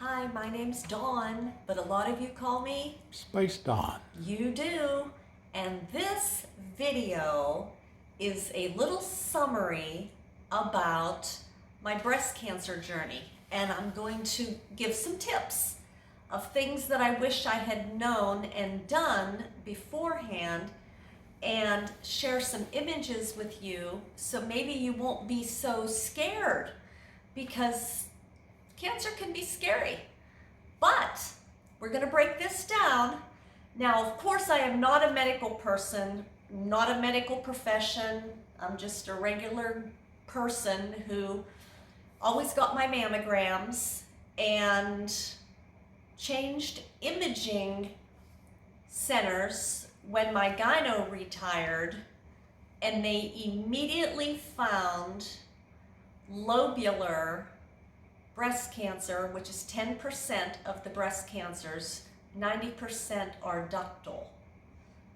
Hi, my name's Dawn, but a lot of you call me Space Dawn. You Do. And this video is a little summary about my breast cancer journey. And I'm going to give some tips of things that I wish I had known and done beforehand and share some images with you so maybe you won't be so scared because cancer can be scary. But we're going to break this down. Now, of course, I am not a medical person, not a medical profession. I'm just a regular person who always got my mammograms and changed imaging centers when my gyno retired, and they immediately found lobular breast cancer, which is 10% of the breast cancers. 90% are ductal.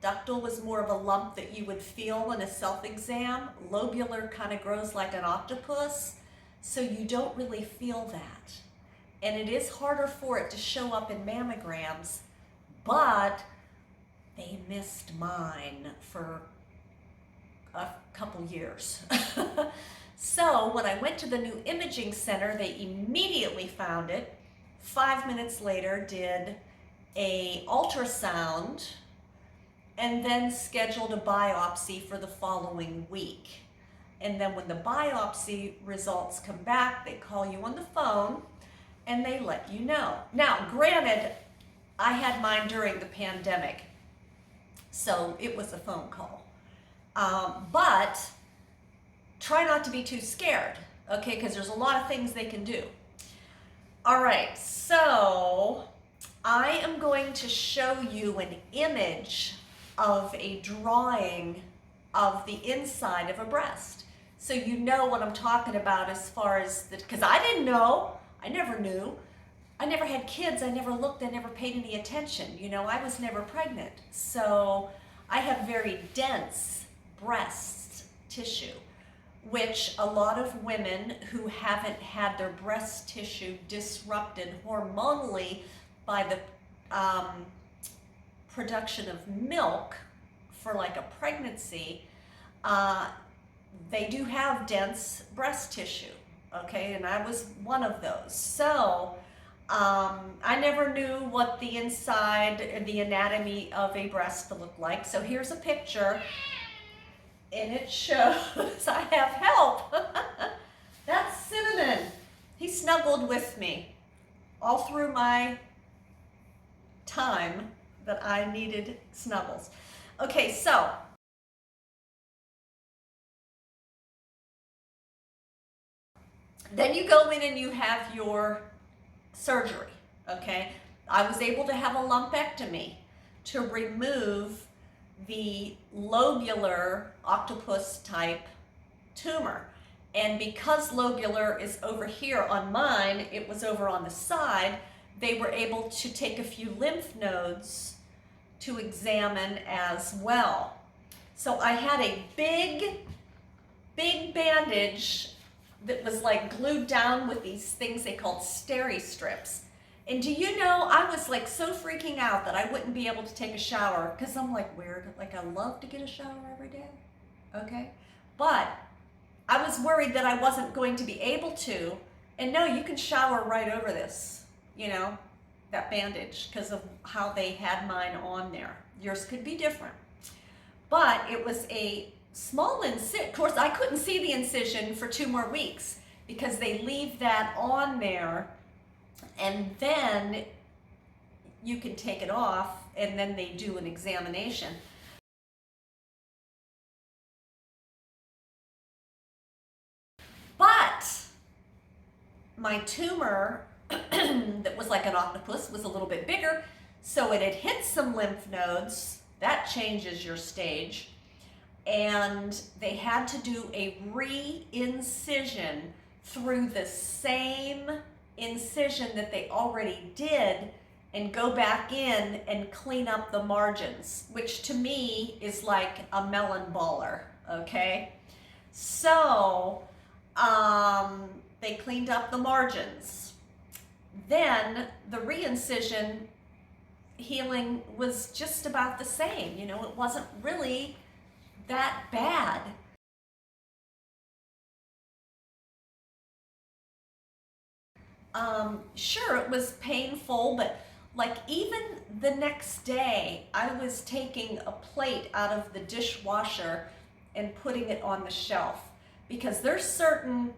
Ductal was more of a lump that you would feel in a self-exam. Lobular kind of grows like an octopus, so you don't really feel that. And it is harder for it to show up in mammograms, but they missed mine for a couple years. So when I went to the new imaging center, they immediately found it. 5 minutes later, did a ultrasound and then scheduled a biopsy for the following week. And then when the biopsy results come back, they call you on the phone and they let you know. Now, granted, I had mine during the pandemic, so it was a phone call. But try not to be too scared, okay? Because there's a lot of things they can do. All right, so I am going to show you an image of a drawing of the inside of a breast. So you know what I'm talking about as far as, because I didn't know, I never knew. I never had kids, I never looked, I never paid any attention. You know, I was never pregnant. So I have very dense breast tissue, which a lot of women who haven't had their breast tissue disrupted hormonally by the production of milk for like a pregnancy, they do have dense breast tissue, okay? And I was one of those. So I never knew what the inside and the anatomy of a breast looked like. So here's a picture. And it shows I have help. That's Cinnamon. He snuggled with me all through my time that I needed snuggles. Okay, so then you go in and you have your surgery, okay? I was able to have a lumpectomy to remove the lobular octopus type tumor. And because lobular is over here on mine, it was over on the side, they were able to take a few lymph nodes to examine as well. So I had a big bandage that was like glued down with these things they called steri strips. And do you know, I was like so freaking out that I wouldn't be able to take a shower because I'm like weird, like I love to get a shower every day, okay? But I was worried that I wasn't going to be able to. And no, you can shower right over this, you know, that bandage, because of how they had mine on there. Yours could be different. But it was a small incision. Of course, I couldn't see the incision for 2 more weeks because they leave that on there and then you can take it off and then they do an examination. But my tumor that was like an octopus was a little bit bigger, so it had hit some lymph nodes. That changes your stage. And they had to do a re-incision through the same incision that they already did and go back in and clean up the margins, which to me is like a melon baller, okay? So they cleaned up the margins. then the re-incision healing was just about the same. You know, it wasn't really that bad. Sure, it was painful, but like even the next day, I was taking a plate out of the dishwasher and putting it on the shelf, because there's certain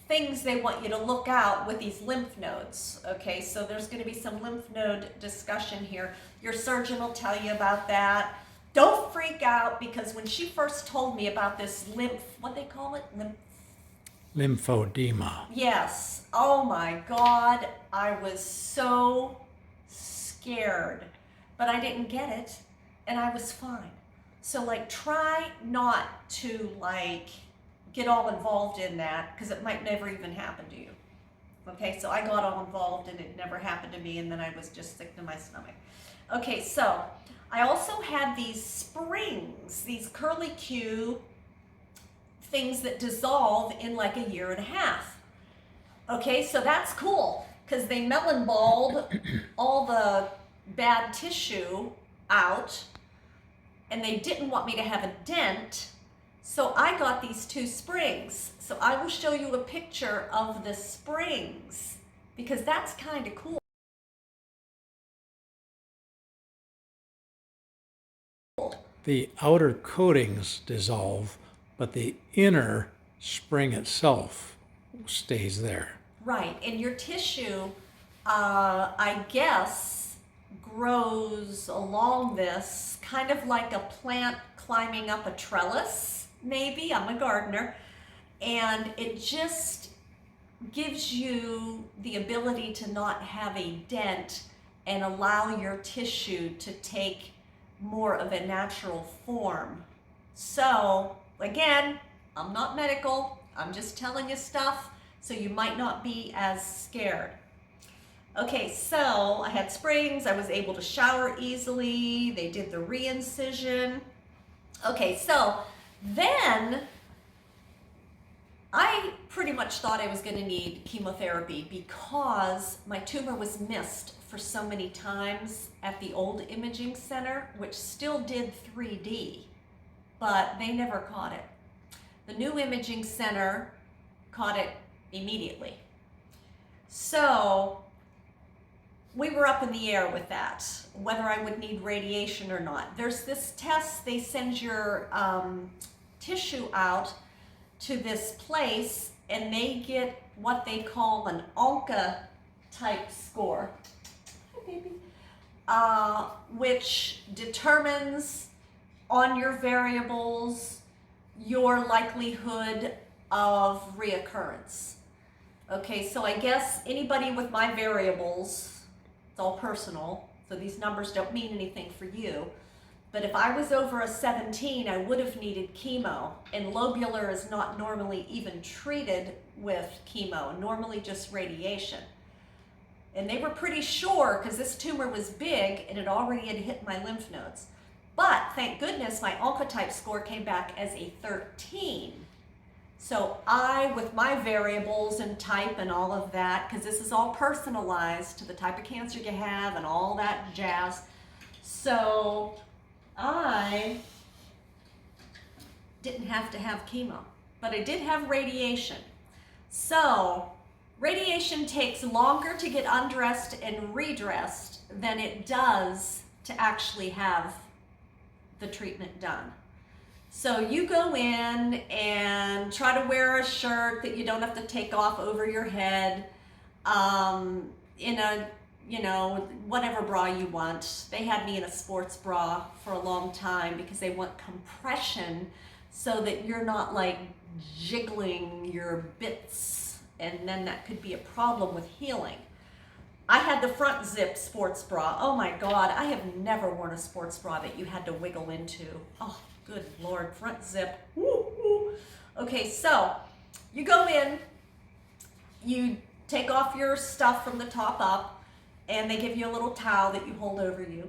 things they want you to look out with these lymph nodes. Okay, so there's going to be some lymph node discussion here. Your surgeon will tell you about that. Don't freak out, because when she first told me about this what they call it? Lymphedema. Yes. Oh my God. I was so scared, but I didn't get it, and I was fine. So like, try not to like get all involved in that, because it might never even happen to you. Okay, so I got all involved and it never happened to me, and then I was just sick to my stomach. Okay, so I also had these springs, these curly Q things that dissolve in like a year and a half. Okay, so that's cool, because they melon balled all the bad tissue out, and they didn't want me to have a dent, so I got these 2 springs. So I will show you a picture of the springs, because that's kind of cool. The outer coatings dissolve, but the inner spring itself stays there. Right, and your tissue, I guess, grows along this, kind of like a plant climbing up a trellis, maybe. I'm a gardener. And it just gives you the ability to not have a dent and allow your tissue to take more of a natural form. So, again, I'm not medical, I'm just telling you stuff, so you might not be as scared. Okay, so I had springs, I was able to shower easily, they did the re-incision. Okay, so then I pretty much thought I was going to need chemotherapy, because my tumor was missed for so many times at the old imaging center, which still did 3D, but they never caught it. The new imaging center caught it immediately. So we were up in the air with that, whether I would need radiation or not. There's this test, they send your tissue out to this place, and they get what they call an Oncotype score, which determines on your variables your likelihood of reoccurrence. Okay, so I guess anybody with my variables, it's all personal, so these numbers don't mean anything for you. But if I was over a 17, I would have needed chemo, and lobular is not normally even treated with chemo, normally just radiation. And they were pretty sure, because this tumor was big and it already had hit my lymph nodes. But thank goodness my Oncotype score came back as a 13. So I, with my variables and type and all of that, because this is all personalized to the type of cancer you have and all that jazz, so I didn't have to have chemo, but I did have radiation. So radiation takes longer to get undressed and redressed than it does to actually have the treatment done. So you go in and try to wear a shirt that you don't have to take off over your head, in a, you know, whatever bra you want. They had me in a sports bra for a long time, because they want compression so that you're not like jiggling your bits, and then that could be a problem with healing. I had the front zip sports bra. Oh my God, I have never worn a sports bra that you had to wiggle into. Oh, good Lord, front zip. Woo, woo. Okay, so you go in, you take off your stuff from the top up, and they give you a little towel that you hold over you.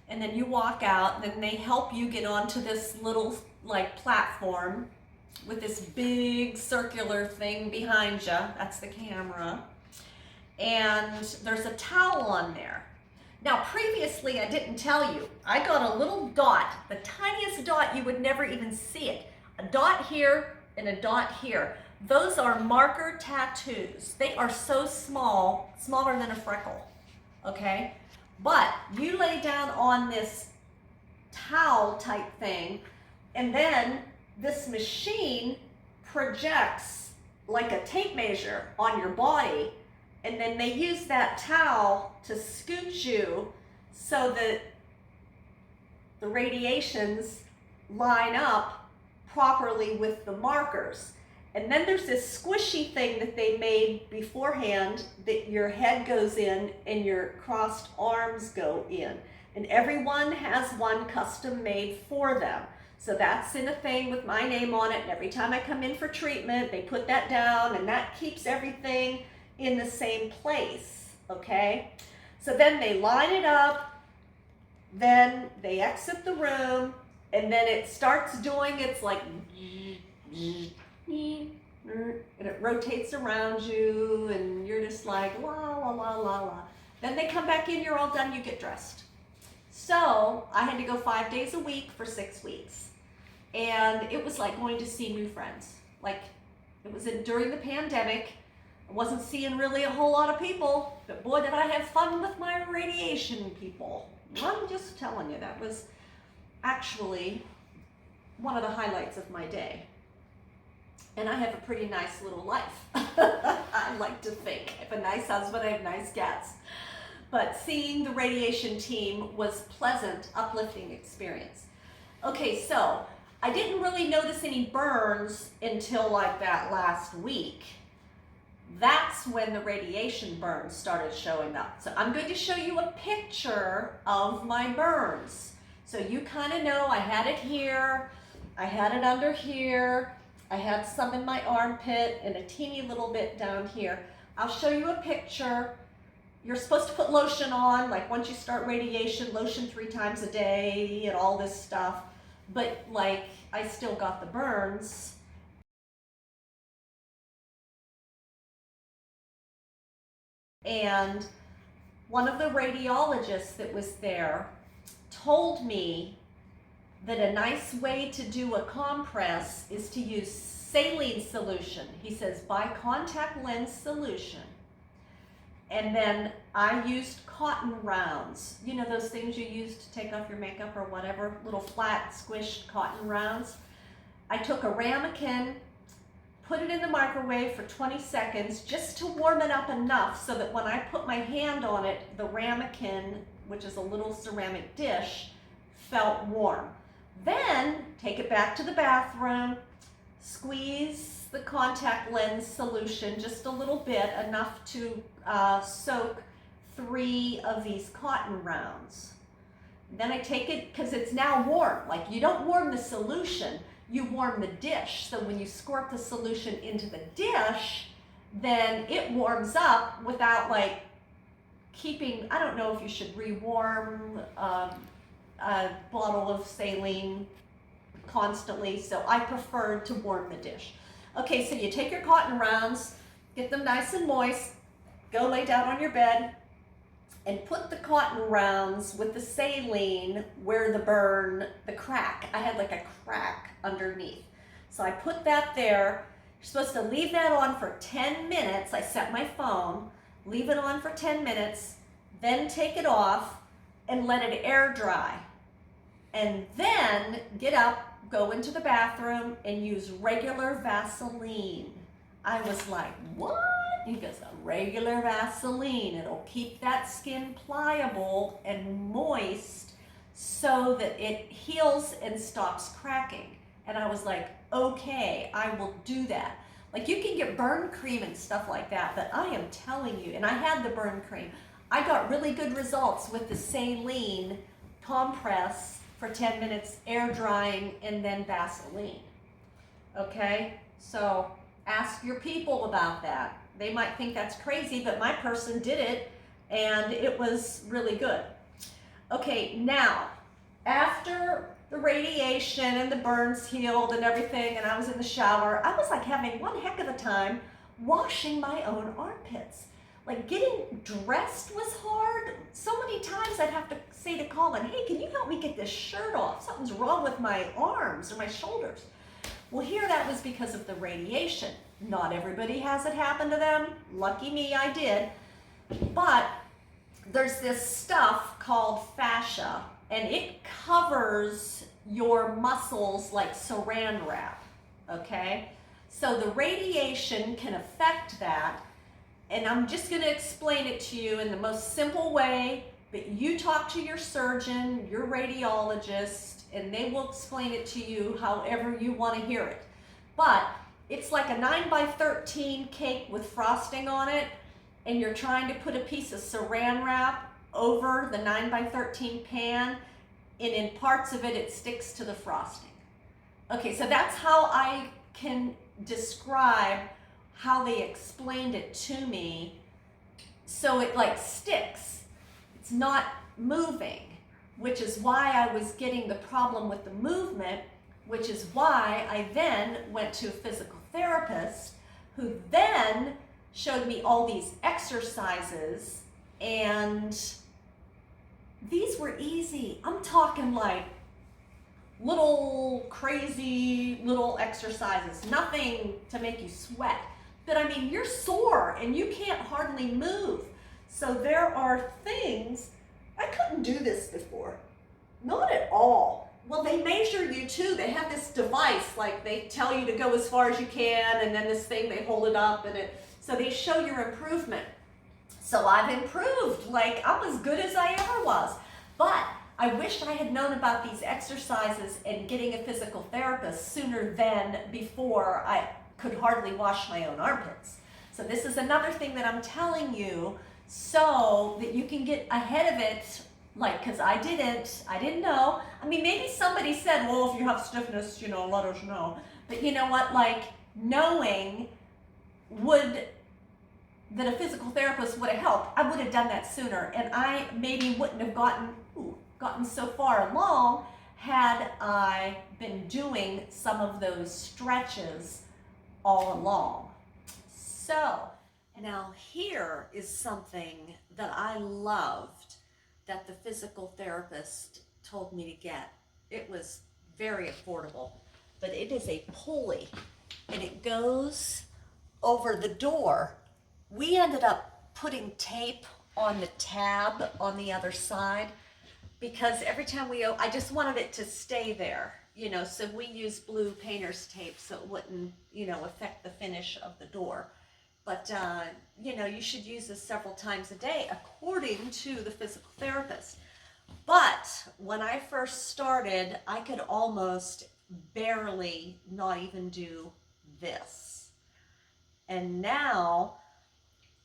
And then you walk out, and then they help you get onto this little like platform with this big circular thing behind you. That's the camera. and there's a towel on there. Now, previously, I didn't tell you, I got a little dot, the tiniest dot, you would never even see it. A dot here and a dot here. Those are marker tattoos. They are so small, smaller than a freckle, okay? But you lay down on this towel type thing, and then this machine projects like a tape measure on your body, and then they use that towel to scoot you so that the radiations line up properly with the markers. And then there's this squishy thing that they made beforehand that your head goes in and your crossed arms go in. And everyone has one custom made for them. So that's in a thing with my name on it, and every time I come in for treatment, they put that down, and that keeps everything in the same place, okay? So then they line it up, then they exit the room, and then it starts doing its like, and it rotates around you, and you're just like, la, la, la, la, la. Then they come back in, you're all done, you get dressed. So I had to go 5 days a week for 6 weeks. And it was like going to see new friends. Like, it was during the pandemic. I wasn't seeing really a whole lot of people, but boy, did I have fun with my radiation people. I'm just telling you, that was actually one of the highlights of my day. And I have a pretty nice little life. I like to think. I have a nice husband, I have nice cats. But seeing the radiation team was pleasant, uplifting experience. Okay, so I didn't really notice any burns until like that last week. That's when the radiation burns started showing up. So I'm going to show you a picture of my burns. So you kind of know I had it here, I had it under here, I had some in my armpit and a teeny little bit down here. I'll show you a picture. You're supposed to put lotion on, like once you start radiation, lotion 3 times a day and all this stuff. But like, I still got the burns. And one of the radiologists that was there told me that a nice way to do a compress is to use saline solution. He says, buy contact lens solution. And then I used cotton rounds. You know those things you use to take off your makeup or whatever, little flat squished cotton rounds. I took a ramekin, put it in the microwave for 20 seconds just to warm it up enough so that when I put my hand on it, the ramekin, which is a little ceramic dish, felt warm. Then take it back to the bathroom, squeeze the contact lens solution just a little bit, enough to soak 3 of these cotton rounds. Then I take it, because it's now warm, like you don't warm the solution, you warm the dish. So when you squirt the solution into the dish, then it warms up without like keeping, I don't know if you should rewarm a bottle of saline constantly, so I preferred to warm the dish. Okay, so you take your cotton rounds, get them nice and moist, go lay down on your bed, and put the cotton rounds with the saline where the crack, I had like a crack underneath. So I put that there. You're supposed to leave that on for 10 minutes. I set my phone, leave it on for 10 minutes, then take it off and let it air dry. And then get up, go into the bathroom and use regular Vaseline. I was like, what? He goes, a regular Vaseline. It'll keep that skin pliable and moist so that it heals and stops cracking. And I was like, okay, I will do that. Like you can get burn cream and stuff like that, but I am telling you, and I had the burn cream, I got really good results with the saline compress for 10 minutes, air drying, and then Vaseline. Okay, so ask your people about that. They might think that's crazy, but my person did it and it was really good. Okay, now, after the radiation and the burns healed and everything, and I was in the shower, I was like having one heck of a time washing my own armpits. Like getting dressed was hard. So many times I'd have to say to Colin, hey, can you help me get this shirt off? Something's wrong with my arms or my shoulders. Well, here that was because of the radiation. Not everybody has it happen to them. Lucky me, I did. But there's this stuff called fascia, and it covers your muscles like saran wrap, okay? So the radiation can affect that, and I'm just gonna explain it to you in the most simple way, but you talk to your surgeon, your radiologist, and they will explain it to you however you wanna hear it. But it's like a 9x13 cake with frosting on it, and you're trying to put a piece of saran wrap over the 9x13 pan, and in parts of it, it sticks to the frosting. Okay, so that's how I can describe how they explained it to me. So it like sticks, it's not moving, which is why I was getting the problem with the movement, which is why I then went to a physical therapist who then showed me all these exercises, and these were easy. I'm talking like little crazy little exercises, nothing to make you sweat. But I mean, you're sore and you can't hardly move. So there are things, I couldn't do this before, not at all. Well, they measure you too. They have this device, like they tell you to go as far as you can, and then this thing, they hold it up, and so they show your improvement. So I've improved, like I'm as good as I ever was. But I wish I had known about these exercises and getting a physical therapist sooner than before I could hardly wash my own armpits. So this is another thing that I'm telling you so that you can get ahead of it, like, because I didn't know. I mean, maybe somebody said, well, if you have stiffness, you know, let us know. But you know what, like, knowing that a physical therapist would have helped, I would have done that sooner, and I maybe wouldn't have gotten so far along had I been doing some of those stretches all along. So now here is something that I loved that the physical therapist told me to get. It was very affordable, but it is a pulley, and it goes over the door. We ended up putting tape on the tab on the other side because every time I just wanted it to stay there, you know, so we used blue painter's tape so it wouldn't, you know, affect the finish of the door. But, you know, you should use this several times a day according to the physical therapist. But when I first started, I could almost barely not even do this. And now,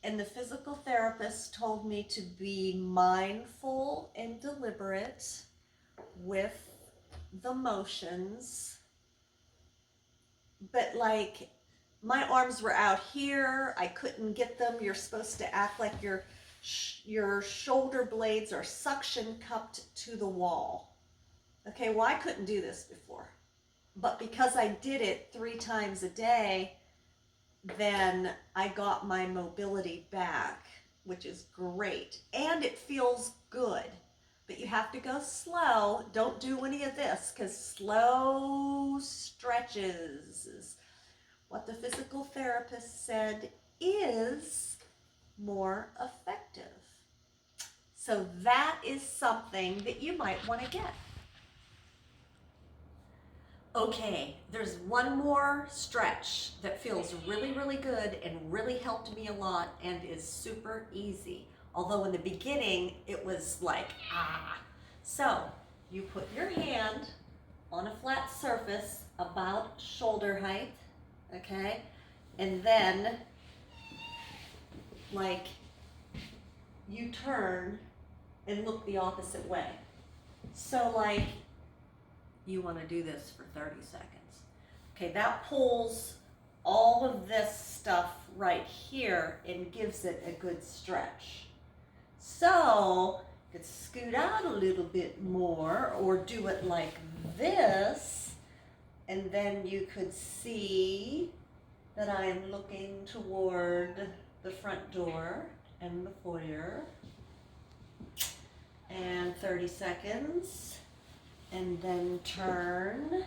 and the physical therapist told me to be mindful and deliberate with the motions. But like, my arms were out here, I couldn't get them. You're supposed to act like your shoulder blades are suction cupped to the wall. Okay, well, I couldn't do this before. But because I did it 3 times a day, then I got my mobility back, which is great. And it feels good. But you have to go slow. Don't do any of this, because slow stretches is what the physical therapist said is more effective. So that is something that you might want to get. Okay, there's one more stretch that feels really, really good and really helped me a lot and is super easy. Although in the beginning, it was like, ah. So you put your hand on a flat surface about shoulder height, okay? And then, like, you turn and look the opposite way. So like, you want to do this for 30 seconds. Okay, that pulls all of this stuff right here and gives it a good stretch. So, you could scoot out a little bit more or do it like this, and then you could see that I'm looking toward the front door, and the foyer. And 30 seconds. And then turn.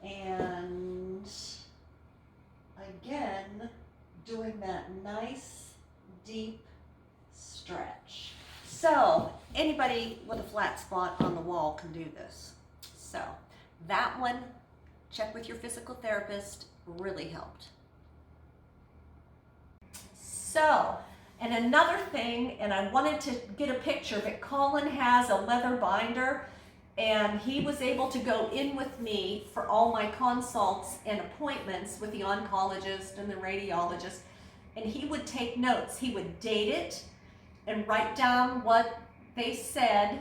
And again, doing that nice, deep stretch. So anybody with a flat spot on the wall can do this. So that one, check with your physical therapist, really helped. So, and another thing, and I wanted to get a picture, but Colin has a leather binder, and he was able to go in with me for all my consults and appointments with the oncologist and the radiologist, and he would take notes. He would date it and write down what they said,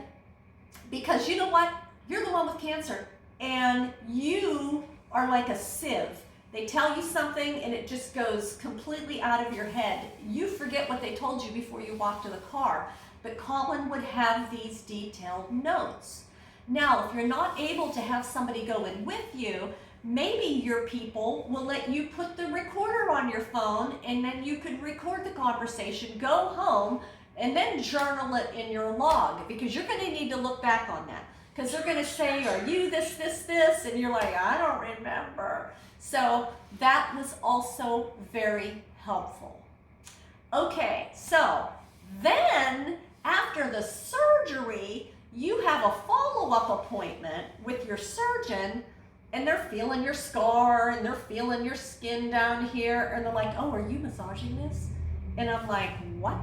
because you know what? You're the one with cancer, and you are like a sieve. They tell you something and it just goes completely out of your head. You forget what they told you before you walk to the car. But Colin would have these detailed notes. Now, if you're not able to have somebody go in with you, maybe your people will let you put the recorder on your phone, and then you could record the conversation, go home, and then journal it in your log, because you're going to need to look back on that. Because they're going to say, are you this, this, this? And you're like, I don't remember. So that was also very helpful. Okay, so then after the surgery, you have a follow-up appointment with your surgeon, and they're feeling your scar and they're feeling your skin down here, and they're like, oh, are you massaging this? And I'm like, what?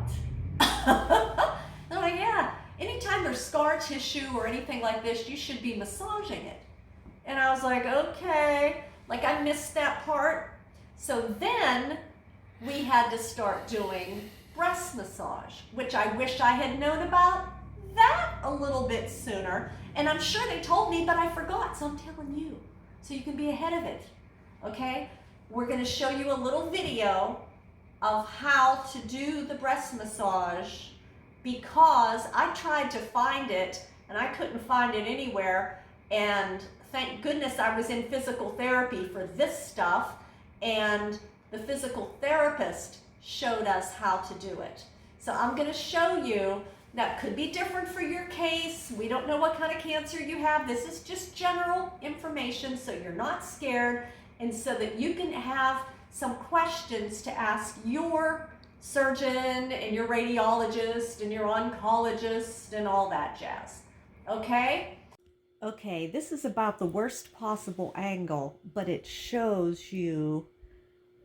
They're like, yeah, anytime there's scar tissue or anything like this, you should be massaging it. And I was like, okay. Like, I missed that part. So then we had to start doing breast massage, which I wish I had known about that a little bit sooner. And I'm sure they told me, but I forgot, so I'm telling you, so you can be ahead of it, okay? We're gonna show you a little video of how to do the breast massage, because I tried to find it and I couldn't find it anywhere, and thank goodness I was in physical therapy for this stuff, and the physical therapist showed us how to do it. So I'm going to show you. That could be different for your case. We don't know what kind of cancer you have. This is just general information, so you're not scared, and so that you can have some questions to ask your surgeon and your radiologist and your oncologist and all that jazz. Okay? Okay, this is about the worst possible angle, but it shows you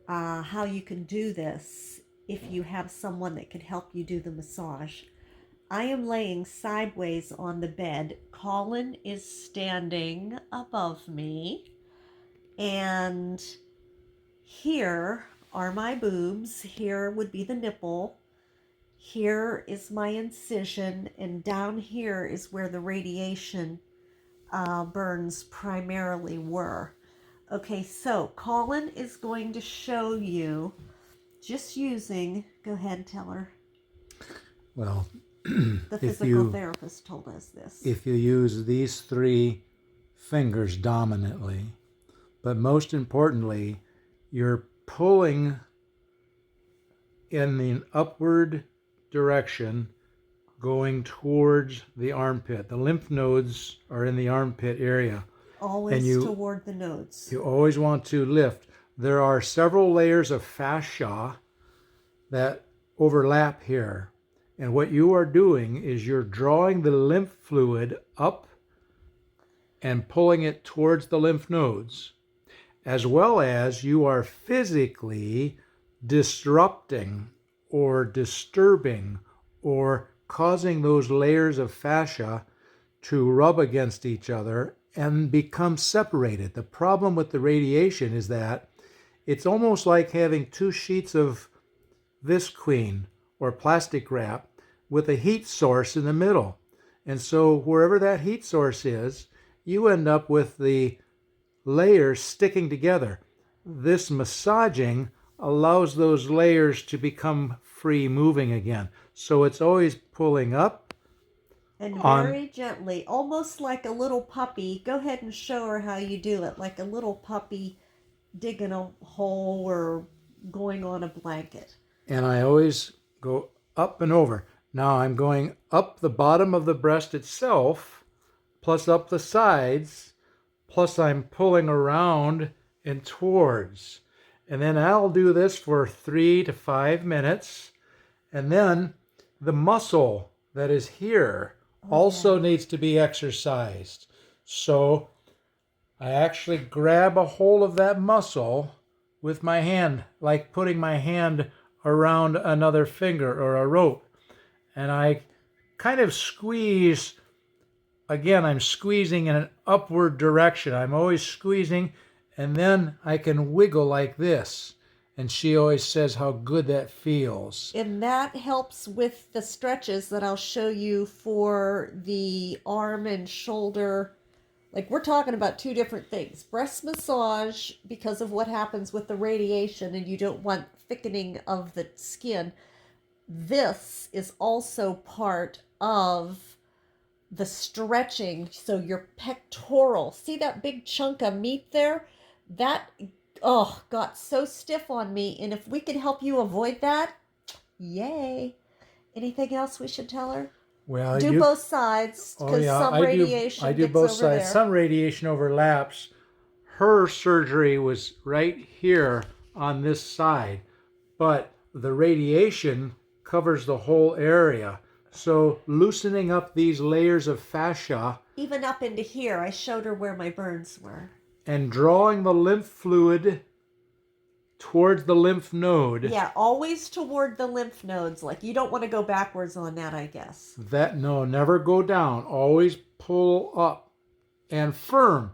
how you can do this if you have someone that can help you do the massage. I am laying sideways on the bed. Colin is standing above me, and here are my boobs. Here would be the nipple. Here is my incision, and down here is where the radiation burns primarily were. Okay, so Colin is going to show you just using, go ahead and tell her. Well, the physical therapist told us this. If you use these 3 fingers dominantly, but most importantly, you're pulling in the upward direction going towards the armpit. The lymph nodes are in the armpit area. Always toward the nodes. You always want to lift. There are several layers of fascia that overlap here. And what you are doing is you're drawing the lymph fluid up and pulling it towards the lymph nodes, as well as you are physically disrupting or disturbing or causing those layers of fascia to rub against each other and become separated. The problem with the radiation is that it's almost like having 2 sheets of visqueen or plastic wrap with a heat source in the middle. And so wherever that heat source is, you end up with the layers sticking together. This massaging allows those layers to become free moving again. So it's always pulling up. And very gently, almost like a little puppy. Go ahead and show her how you do it, like a little puppy digging a hole or going on a blanket. And I always go up and over. Now I'm going up the bottom of the breast itself, plus up the sides, plus I'm pulling around and towards. And then I'll do this for 3 to 5 minutes. And then the muscle that is here also needs to be exercised. So I actually grab a hold of that muscle with my hand, like putting my hand around another finger or a rope. And I kind of squeeze. Again, I'm squeezing in an upward direction. I'm always squeezing, and then I can wiggle like this. And she always says how good that feels. And that helps with the stretches that I'll show you for the arm and shoulder. Like, we're talking about two different things. Breast massage, because of what happens with the radiation and you don't want thickening of the skin. This is also part of the stretching. So your pectoral, see that big chunk of meat there? That got so stiff on me. And if we can help you avoid that, yay. Anything else we should tell her? Well, do both sides, because some radiation I do gets both over sides. there. Some radiation overlaps. Her surgery was right here on this side, but the radiation covers the whole area. So loosening up these layers of fascia, Even up into here, I showed her where my burns were. and drawing the lymph fluid towards the lymph node. Yeah, always toward the lymph nodes. Like, you don't want to go backwards on that, I guess. No, never go down. Always pull up and firm.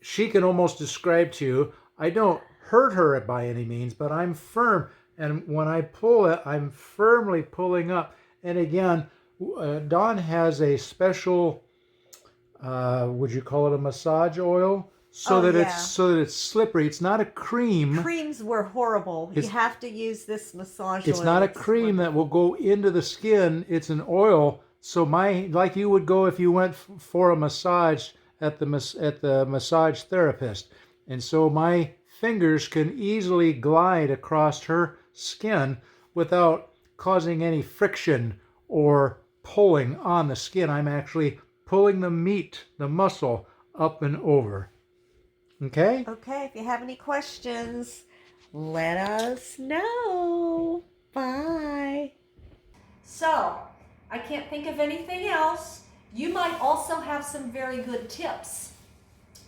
She can almost describe to you, I don't hurt her by any means, but I'm firm. And when I pull it, I'm firmly pulling up. And again, Dawn has a special, would you call it a massage oil? So that it's slippery. It's not a cream. Creams were horrible. You have to use this massage oil. It's not a cream that will go into the skin. It's an oil. So like you would go if you went for a massage at the massage therapist. And so my fingers can easily glide across her skin without causing any friction or pulling on the skin. I'm actually pulling the meat, the muscle, up and over. Okay? Okay, if you have any questions, let us know. Bye. So, I can't think of anything else. You might also have some very good tips.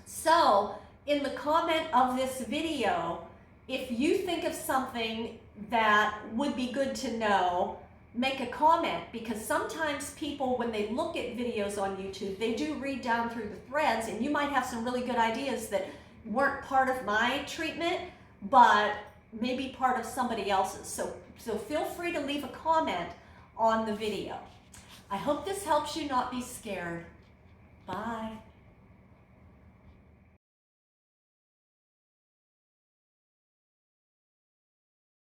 So, in the comment of this video, if you think of something that would be good to know, make a comment, because sometimes people, when they look at videos on YouTube, they do read down through the threads, and you might have some really good ideas that weren't part of my treatment, but maybe part of somebody else's. So feel free to leave a comment on the video. I hope this helps you not be scared. Bye.